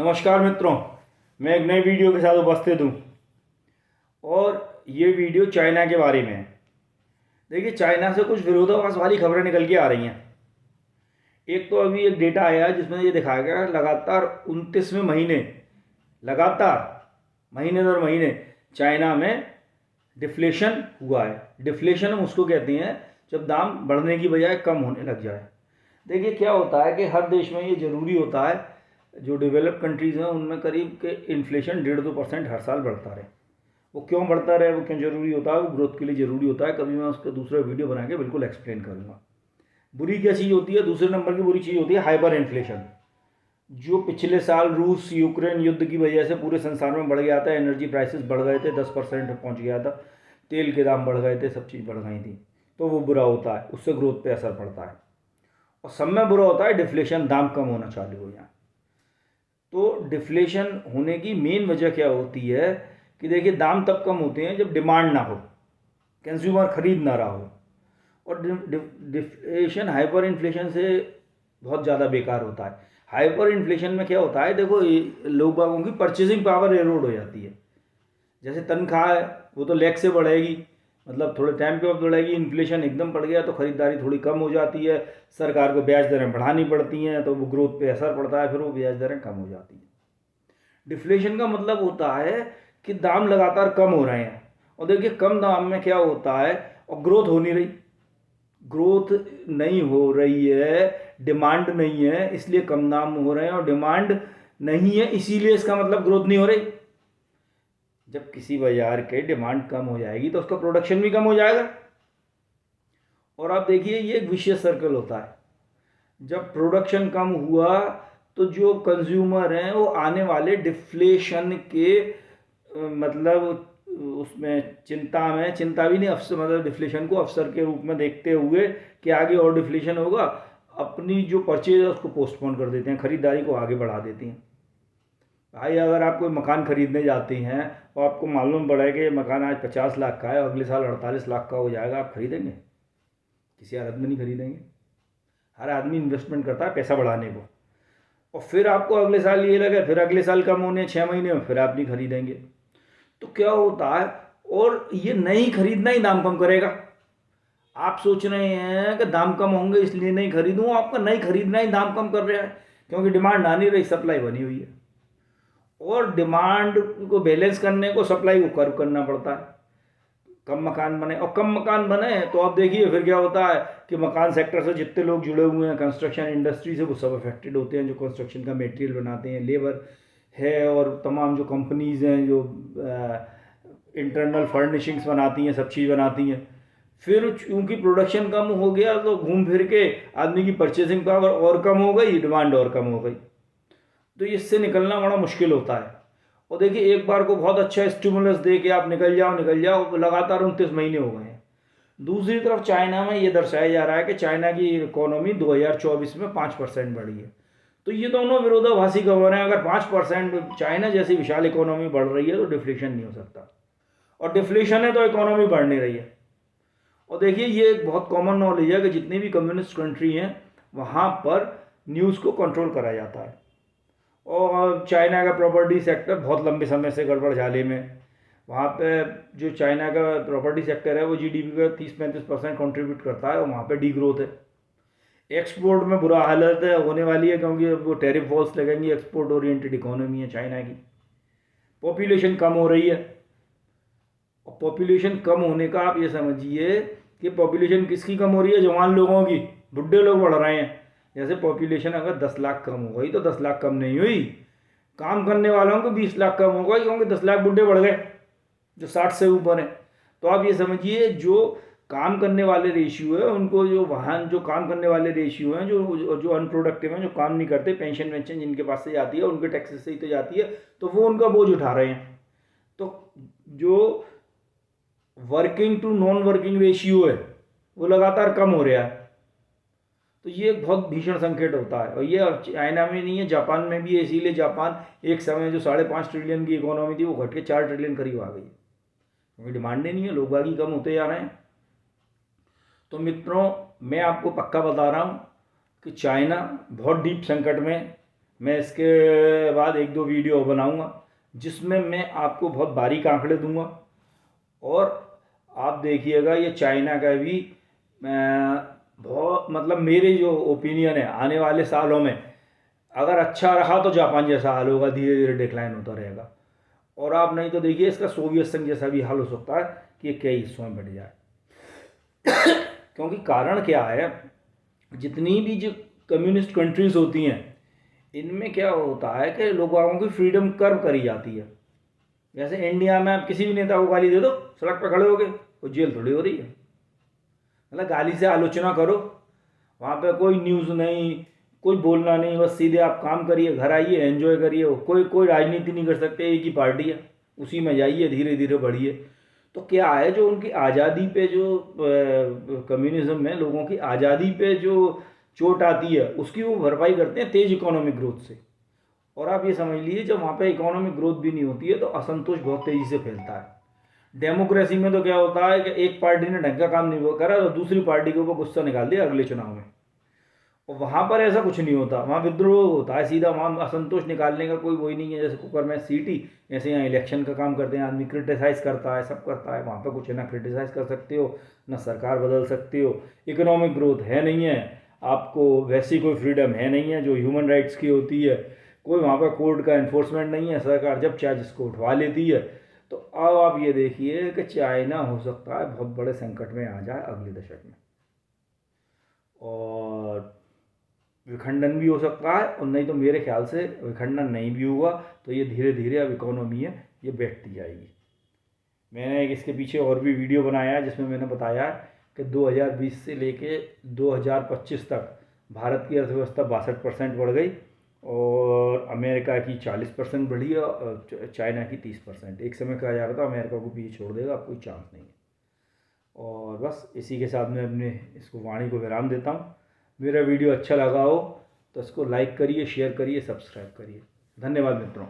नमस्कार मित्रों, मैं एक नई वीडियो के साथ उपस्थित हूँ और ये वीडियो चाइना के बारे में है। देखिए, चाइना से कुछ विरोधाभास वाली खबरें निकल के आ रही हैं। एक तो अभी एक डेटा आया है जिसमें ये दिखाया गया है लगातार 29वें महीने लगातार महीने दर महीने चाइना में डिफ्लेशन हुआ है। डिफ्लेशन हम उसको कहते हैं जब दाम बढ़ने की बजाय कम होने लग जाए। देखिए, क्या होता है कि हर देश में ये ज़रूरी होता है, जो डेवलप कंट्रीज़ हैं उनमें करीब के इन्फ्लेशन 1.5-2% हर साल बढ़ता रहे। वो क्यों बढ़ता रहे, वो क्यों ज़रूरी होता है, वो ग्रोथ के लिए ज़रूरी होता है। कभी मैं उसका दूसरा वीडियो बना के बिल्कुल एक्सप्लेन करूँगा। बुरी क्या चीज़ होती है, दूसरे नंबर की बुरी चीज़ होती है हाइपर इन्फ्लेशन, जो पिछले साल रूस यूक्रेन युद्ध की वजह से पूरे संसार में बढ़ गया था। एनर्जी प्राइसेस बढ़ गए थे, 10% पहुँच गया था, तेल के दाम बढ़ गए थे, सब चीज़ बढ़ गई थी। तो वो बुरा होता है, उससे ग्रोथ पे असर पड़ता है। और सब में बुरा होता है डिफ्लेशन, दाम कम होना चालू हो जाए। तो डिफ्लेशन होने की मेन वजह क्या होती है कि देखिए, दाम तब कम होते हैं जब डिमांड ना हो, कंज्यूमर खरीद ना रहा हो। और डिफ्लेशन हाइपर इन्फ्लेशन से बहुत ज़्यादा बेकार होता है। हाइपर इन्फ्लेशन में क्या होता है, देखो लोग बागों की परचेजिंग पावर एरोड हो जाती है। जैसे तनख्वाह है वो तो लैख से बढ़ेगी, मतलब थोड़े टाइम पे अब बढ़ेगी। इन्फ्लेशन एकदम बढ़ गया तो ख़रीदारी थोड़ी कम हो जाती है, सरकार को ब्याज दरें बढ़ानी पड़ती हैं, तो वो ग्रोथ पे असर पड़ता है, फिर वो ब्याज दरें कम हो जाती हैं। डिफ्लेशन का मतलब होता है कि दाम लगातार कम हो रहे हैं। और देखिए, कम दाम में क्या होता है, और ग्रोथ हो नहीं रही, ग्रोथ नहीं हो रही है, डिमांड नहीं है, इसलिए कम दाम हो रहे हैं। और डिमांड नहीं है इसीलिए इसका मतलब ग्रोथ नहीं हो रही। जब किसी बाजार के डिमांड कम हो जाएगी तो उसका प्रोडक्शन भी कम हो जाएगा। और आप देखिए, ये एक विशियस सर्कल होता है। जब प्रोडक्शन कम हुआ तो जो कंज्यूमर हैं वो आने वाले डिफ्लेशन के मतलब उसमें चिंता भी नहीं, अवसर, मतलब डिफ्लेशन को अवसर के रूप में देखते हुए कि आगे और डिफ्लेशन होगा, अपनी जो परचेज है उसको पोस्टपोन कर देते हैं, ख़रीदारी को आगे बढ़ा देती हैं। भाई, अगर आप कोई मकान खरीदने जाते हैं और आपको मालूम पड़ा है कि ये मकान आज 50 लाख का है, अगले साल 48 लाख का हो जाएगा, आप खरीदेंगे? किसी हालत में नहीं खरीदेंगे। हर आदमी इन्वेस्टमेंट करता है पैसा बढ़ाने को, और फिर आपको अगले साल ये लगे, फिर अगले साल कम होने 6 महीने में, फिर आप नहीं खरीदेंगे। तो क्या होता है, और ये नहीं खरीदना ही दाम कम करेगा। आप सोच रहे हैं कि दाम कम होंगे इसलिए नहीं खरीदूँ, आपका नहीं खरीदना ही दाम कम कर रहा है, क्योंकि डिमांड आ नहीं रही, सप्लाई बनी हुई है। और डिमांड को बैलेंस करने को सप्लाई को कर्व करना पड़ता है। कम मकान बने, और कम मकान बने तो आप देखिए फिर क्या होता है कि मकान सेक्टर से जितने लोग जुड़े हुए हैं, कंस्ट्रक्शन इंडस्ट्री से, वो सब अफेक्टेड होते हैं। जो कंस्ट्रक्शन का मटेरियल बनाते हैं, लेबर है, और तमाम जो कंपनीज़ हैं जो इंटरनल फर्निशिंग्स बनाती हैं, सब चीज़ बनाती हैं। फिर चूँकि प्रोडक्शन कम हो गया तो घूम फिर के आदमी की परचेजिंग पावर और कम हो गई, डिमांड और कम हो गई। तो इससे निकलना बड़ा मुश्किल होता है। और देखिए, एक बार को बहुत अच्छा स्टिमुलस दे के आप निकल जाओ, लगातार 29 महीने हो गए हैं। दूसरी तरफ चाइना में ये दर्शाया जा रहा है कि चाइना की इकोनॉमी 2024 में 5% बढ़ी है। तो ये दोनों विरोधाभासी खबर हैं। अगर 5% चाइना जैसी विशाल इकोनॉमी बढ़ रही है तो डिफ्लेशन नहीं हो सकता, और डिफ्लेशन है तो इकोनॉमी बढ़ नहीं रही है। और देखिए, ये एक बहुत कॉमन नॉलेज है कि जितनी भी कम्युनिस्ट कंट्री हैं वहाँ पर न्यूज़ को कंट्रोल करा जाता है। और चाइना का प्रॉपर्टी सेक्टर बहुत लंबे समय से गड़बड़ झाले में। वहाँ पे जो चाइना का प्रॉपर्टी सेक्टर है वो जीडीपी का 30-35% कंट्रीब्यूट करता है, और वहाँ पे डी ग्रोथ है। एक्सपोर्ट में बुरा हालत है, होने वाली है, क्योंकि अब वो टैरिफ वॉल्स लगेंगी। एक्सपोर्ट ओरिएंटेड इकोनॉमी है चाइना की। पॉपुलेशन कम हो रही है, और पॉपुलेशन कम होने का आप ये समझिए कि पॉपुलेशन किसकी कम हो रही है, जवान लोगों की। बुढ़े लोग बढ़ रहे हैं। जैसे पॉपुलेशन अगर 10 लाख कम हो गई तो 10 लाख कम नहीं हुई, काम करने वालों को 20 लाख कम हो गई, क्योंकि 10 लाख बुढ़े बढ़ गए जो 60 से ऊपर हैं। तो आप ये समझिए, जो काम करने वाले रेशियो है उनको, जो वाहन जो काम करने वाले रेशियो हैं, जो अनप्रोडक्टिव हैं, जो काम नहीं करते, पेंशन वेंशन जिनके पास से जाती है, उनके टैक्सेस से ही तो जाती है, तो वो उनका बोझ उठा रहे हैं। तो जो working to non working ratio है वो लगातार कम हो रहा है। तो ये एक बहुत भीषण संकट होता है। और ये चाइना में नहीं है, जापान में भी है। इसीलिए जापान एक समय जो 5.5 ट्रिलियन की इकोनॉमी थी वो घट के 4 ट्रिलियन करीब आ गई, क्योंकि डिमांड ही नहीं है, लोग बागी कम होते जा रहे हैं। तो मित्रों, मैं आपको पक्का बता रहा हूँ कि चाइना बहुत डीप संकट में मैं इसके बाद 1-2 वीडियो बनाऊंगा जिसमें मैं आपको बहुत बारीक आंकड़े दूंगा। और आप देखिएगा ये चाइना का भी बहुत मतलब मेरे जो ओपिनियन है आने वाले सालों में अगर अच्छा रहा तो जापान जैसा हाल होगा, धीरे धीरे डिक्लाइन होता रहेगा। और आप नहीं तो देखिए इसका सोवियत संघ जैसा भी हाल हो सकता है कि ये कई हिस्सों में बढ़ जाए। क्योंकि कारण क्या है, जितनी भी जो कम्युनिस्ट कंट्रीज होती हैं इनमें क्या होता है कि लोगों की फ्रीडम कर्व करी जाती है। जैसे इंडिया में आप किसी भी नेता को गाली दे दो, सड़क पर खड़े हो गए, वो जेल थोड़ी हो रही है। मतलब गाली से आलोचना करो, वहाँ पे कोई न्यूज़ नहीं, कोई बोलना नहीं, बस सीधे आप काम करिए, घर आइए, एंजॉय करिए। कोई कोई राजनीति नहीं कर सकते, एक ही पार्टी है, उसी में जाइए, धीरे धीरे बढ़िए। तो क्या है, जो उनकी आज़ादी पे जो कम्युनिज्म में लोगों की आज़ादी पे जो चोट आती है उसकी वो भरपाई करते हैं तेज इकोनॉमिक ग्रोथ से। और आप ये समझ लीजिए जब वहाँ पे इकोनॉमिक ग्रोथ भी नहीं होती है तो असंतोष बहुत तेज़ी से फैलता है। डेमोक्रेसी में तो क्या होता है कि एक पार्टी ने ढंग का काम नहीं करा तो दूसरी पार्टी के ऊपर गुस्सा निकाल दिया अगले चुनाव में। और वहाँ पर ऐसा कुछ नहीं होता, वहाँ विद्रोह होता है सीधा, वहाँ असंतोष निकालने का कोई वही नहीं है। जैसे कुकर में सीटी, ऐसे यहाँ इलेक्शन का काम करते हैं आदमी, क्रिटिसाइज़ करता है, सब करता है। वहाँ पर कुछ है ना क्रिटिसाइज़ कर सकते हो ना सरकार बदल सकते हो, इकोनॉमिक ग्रोथ है नहीं है, आपको वैसी कोई फ्रीडम है नहीं है जो ह्यूमन राइट्स की होती है, कोई वहाँ पर कोर्ट का इन्फोर्समेंट नहीं है, सरकार जब चाहे जिसको उठवा लेती है। तो अब आप ये देखिए कि चाइना हो सकता है बहुत बड़े संकट में आ जाए अगले दशक में, और विखंडन भी हो सकता है। और नहीं तो मेरे ख्याल से विखंडन नहीं भी हुआ तो ये धीरे धीरे अब इकोनॉमी है ये बैठती जाएगी। मैंने इसके पीछे और भी वीडियो बनाया है जिसमें मैंने बताया कि 2020 से लेके 2025 तक भारत की अर्थव्यवस्था 62% बढ़ गई और अमेरिका की 40% बढ़ी और चाइना की 30%। एक समय कहा जा रहा था अमेरिका को पीछे छोड़ देगा, अब कोई चांस नहीं है। और बस इसी के साथ मैं अपने इसको वाणी को विराम देता हूँ। मेरा वीडियो अच्छा लगा हो तो इसको लाइक करिए, शेयर करिए, सब्सक्राइब करिए। धन्यवाद मित्रों।